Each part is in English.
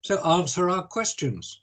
So answer our questions.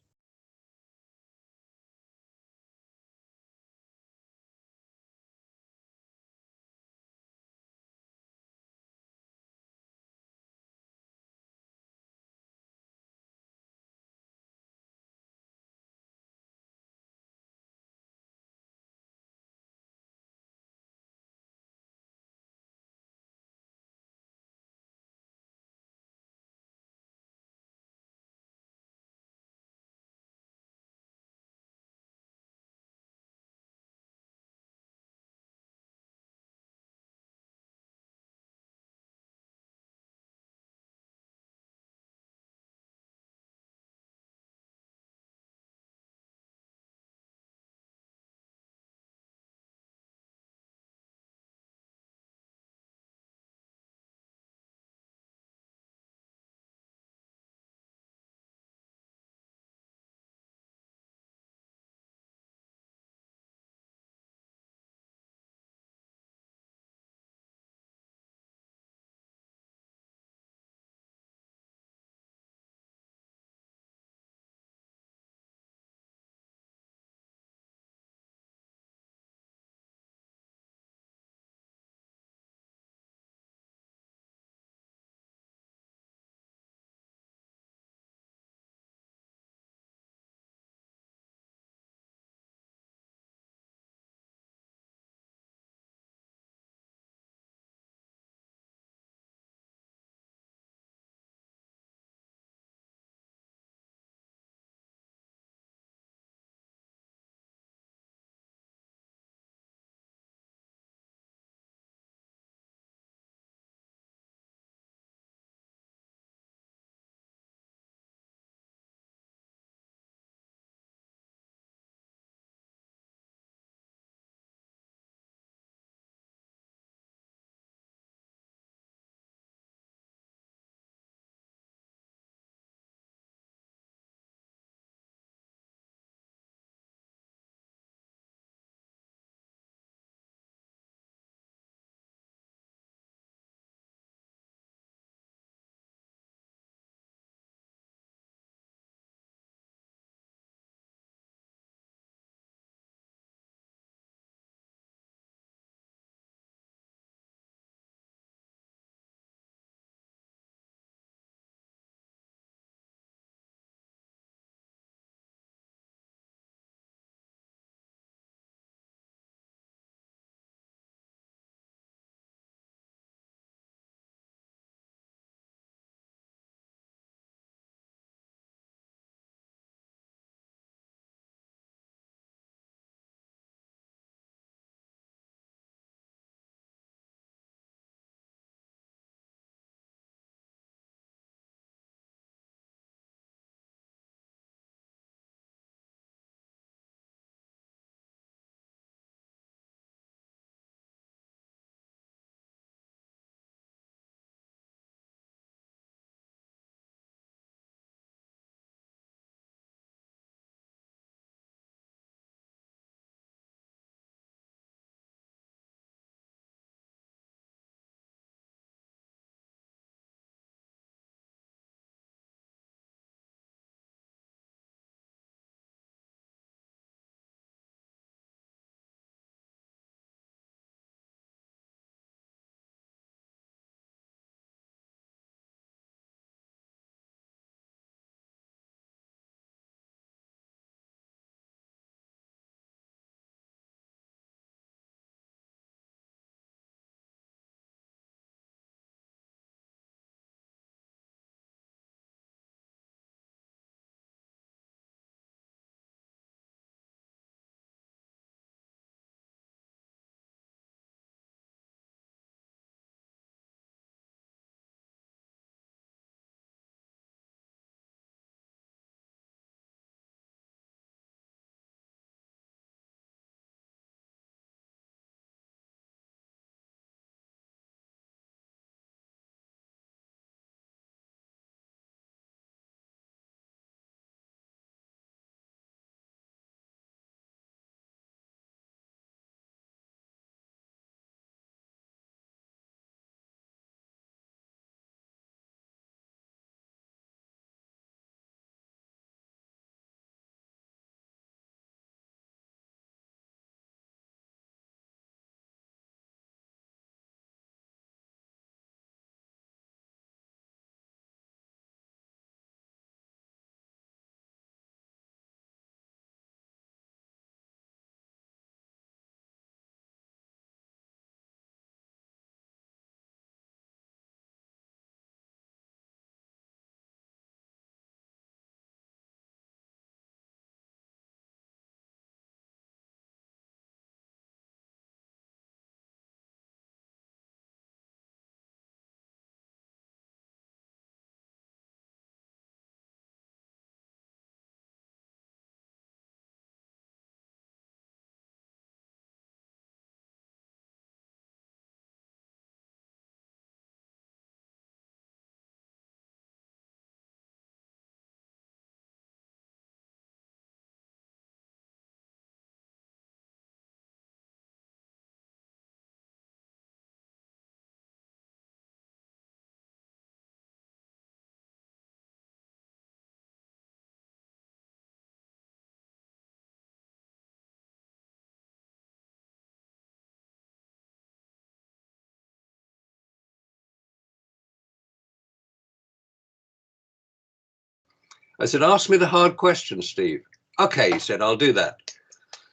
I said, ask me the hard question, Steve. Okay, he said, I'll do that.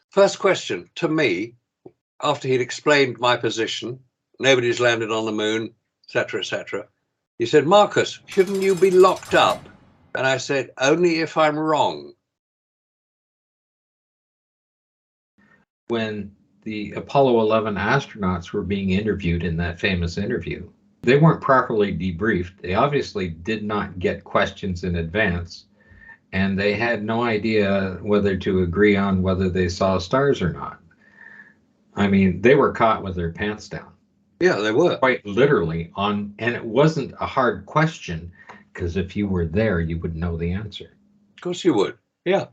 First question to me, after he'd explained my position, nobody's landed on the moon, etc., etc. He said, Marcus, shouldn't you be locked up? And I said, only if I'm wrong. When the Apollo 11 astronauts were being interviewed in that famous interview, they weren't properly debriefed. They obviously did not get questions in advance, and they had no idea whether to agree on whether they saw stars or not. I mean, they were caught with their pants down. Yeah, they were. Quite literally and it wasn't a hard question, because if you were there, you would know the answer. Of course you would. Yeah.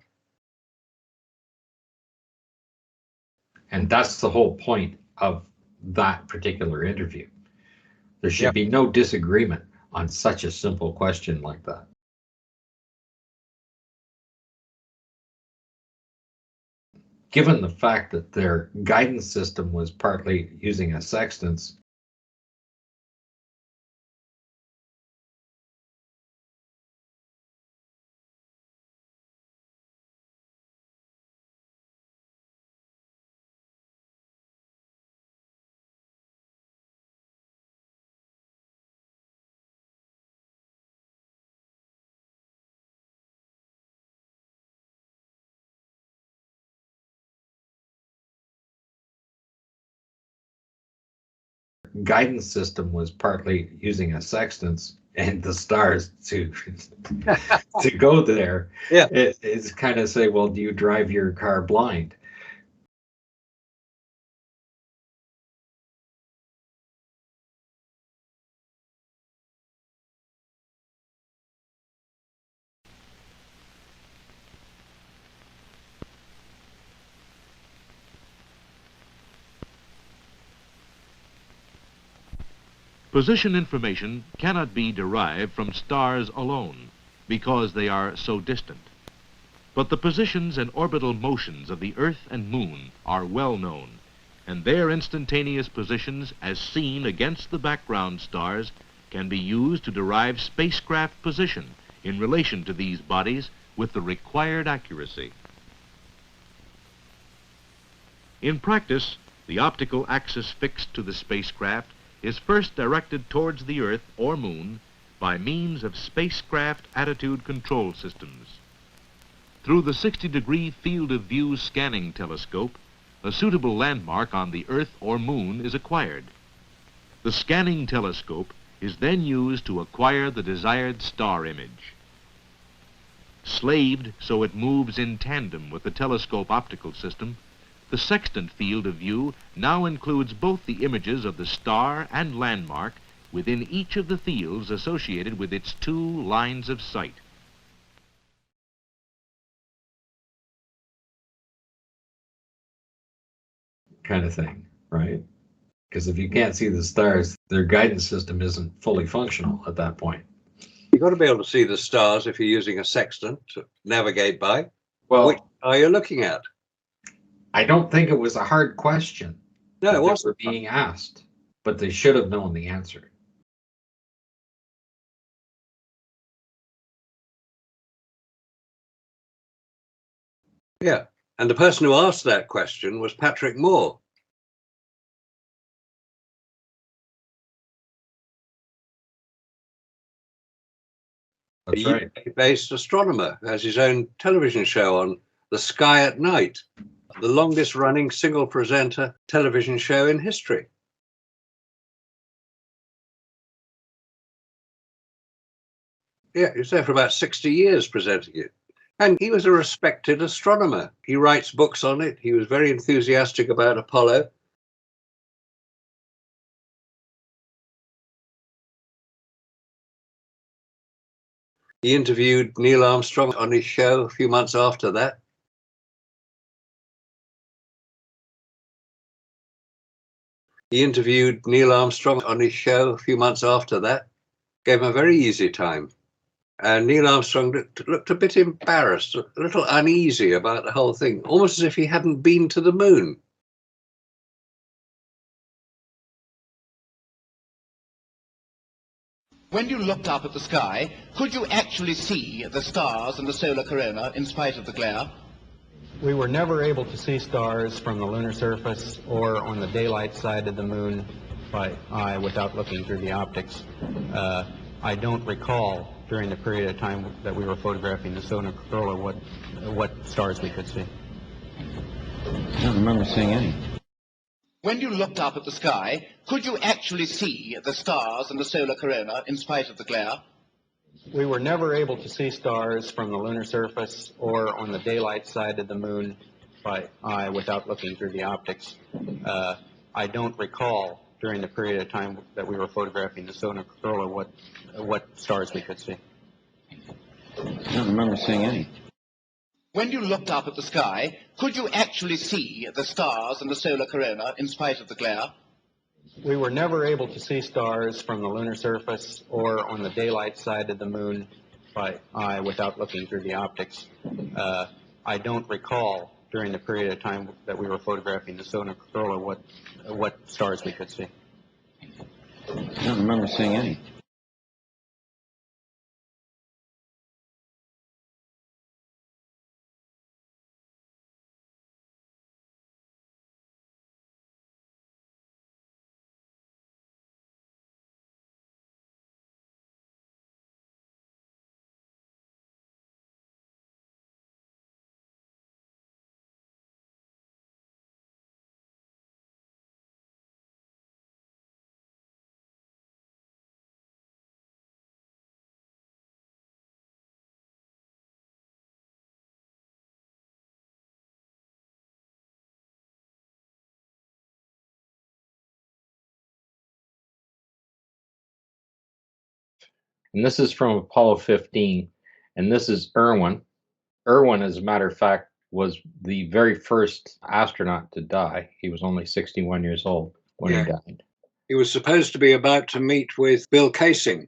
And that's the whole point of that particular interview. There should be no disagreement on such a simple question like that. Given the fact that their guidance system was partly using a sextant, and the stars to go there. Yeah. It's kind of say, well, do you drive your car blind? Position information cannot be derived from stars alone because they are so distant. But the positions and orbital motions of the Earth and Moon are well known, and their instantaneous positions as seen against the background stars can be used to derive spacecraft position in relation to these bodies with the required accuracy. In practice, the optical axis fixed to the spacecraft is first directed towards the Earth or Moon by means of spacecraft attitude control systems. Through the 60-degree field of view scanning telescope, a suitable landmark on the Earth or Moon is acquired. The scanning telescope is then used to acquire the desired star image. Slaved so it moves in tandem with the telescope optical system, the sextant field of view now includes both the images of the star and landmark within each of the fields associated with its two lines of sight. Kind of thing, right? Because if you can't see the stars, their guidance system isn't fully functional at that point. You've got to be able to see the stars if you're using a sextant to navigate by. Well, which are you looking at? I don't think it was a hard question. No, it was wasn't being asked, but they should have known the answer. Yeah, and the person who asked that question was Patrick Moore. That's a right. UK-based astronomer who has his own television show on The Sky at Night, the longest-running single-presenter television show in history. Yeah, he was there for about 60 years presenting it. And he was a respected astronomer. He writes books on it. He was very enthusiastic about Apollo. He interviewed Neil Armstrong on his show a few months after that. He interviewed Neil Armstrong on his show a few months after that. Gave him a very easy time. And Neil Armstrong looked a bit embarrassed, a little uneasy about the whole thing, almost as if he hadn't been to the moon. When you looked up at the sky, could you actually see the stars and the solar corona in spite of the glare? We were never able to see stars from the lunar surface or on the daylight side of the moon by eye without looking through the optics. I don't recall during the period of time that we were photographing the solar corona what stars we could see. I don't remember seeing any. When you looked up at the sky, could you actually see the stars and the solar corona in spite of the glare? We were never able to see stars from the lunar surface or on the daylight side of the moon by eye without looking through the optics. I don't recall during the period of time that we were photographing the solar corona what stars we could see. I don't remember seeing any. When you looked up at the sky, could you actually see the stars and the solar corona in spite of the glare? We were never able to see stars from the lunar surface or on the daylight side of the moon by eye without looking through the optics. I don't recall during the period of time that we were photographing the solar corona what stars we could see. I don't remember seeing any. And this is from Apollo 15. And this is Irwin. Irwin, as a matter of fact, was the very first astronaut to die. He was only 61 years old when he died. He was supposed to be about to meet with Bill Casing.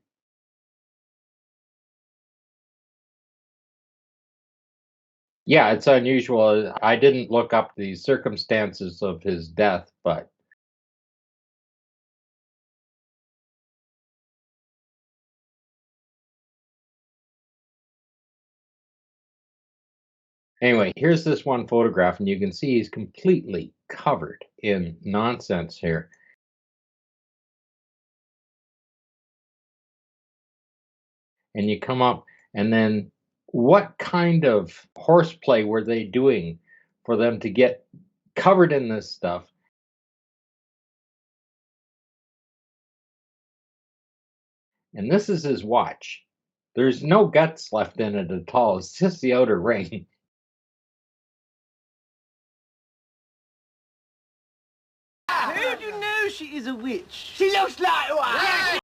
Yeah, it's unusual. I didn't look up the circumstances of his death, but anyway, here's this one photograph, and you can see he's completely covered in nonsense here. And you come up, and then what kind of horseplay were they doing for them to get covered in this stuff? And this is his watch. There's no guts left in it at all. It's just the outer ring. How do you know she is a witch? She looks like one!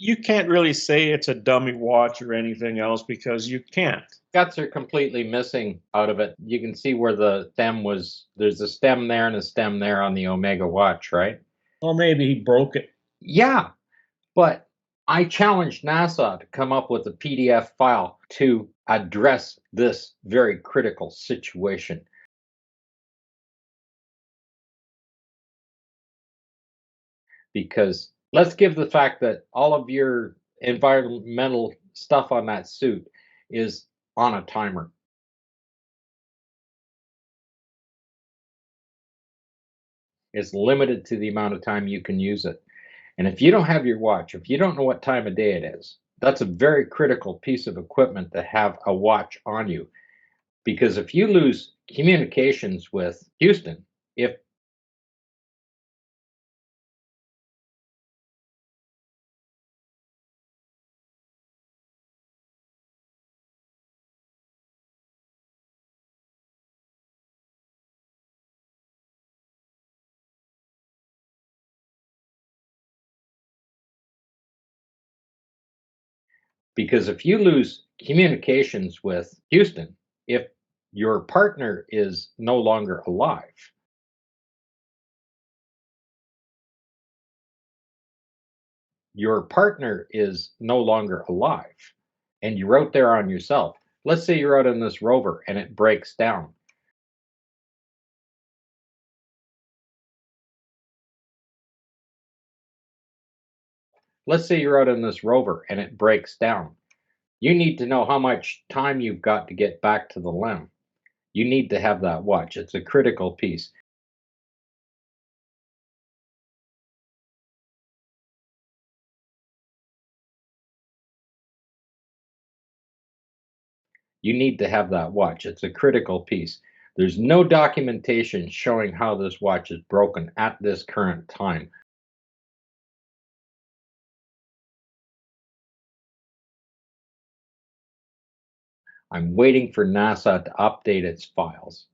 You can't really say it's a dummy watch or anything else because you can't. Guts are completely missing out of it. You can see where the stem was. There's a stem there and a stem there on the Omega watch, right? Well, maybe he broke it. Yeah, but I challenged NASA to come up with a PDF file to address this very critical situation. Because let's give the fact that all of your environmental stuff on that suit is on a timer. It's limited to the amount of time you can use it. And if you don't have your watch, if you don't know what time of day it is, that's a very critical piece of equipment to have a watch on you. Because if you lose communications with Houston, if because if you lose communications with Houston, if your partner is no longer alive, your partner is no longer alive, and you're out there on yourself. Let's say you're out in this rover and it breaks down. Let's say you're out in this rover and it breaks down. You need to know how much time you've got to get back to the LEM. You need to have that watch. It's a critical piece. You need to have that watch. It's a critical piece. There's no documentation showing how this watch is broken at this current time. I'm waiting for NASA to update its files.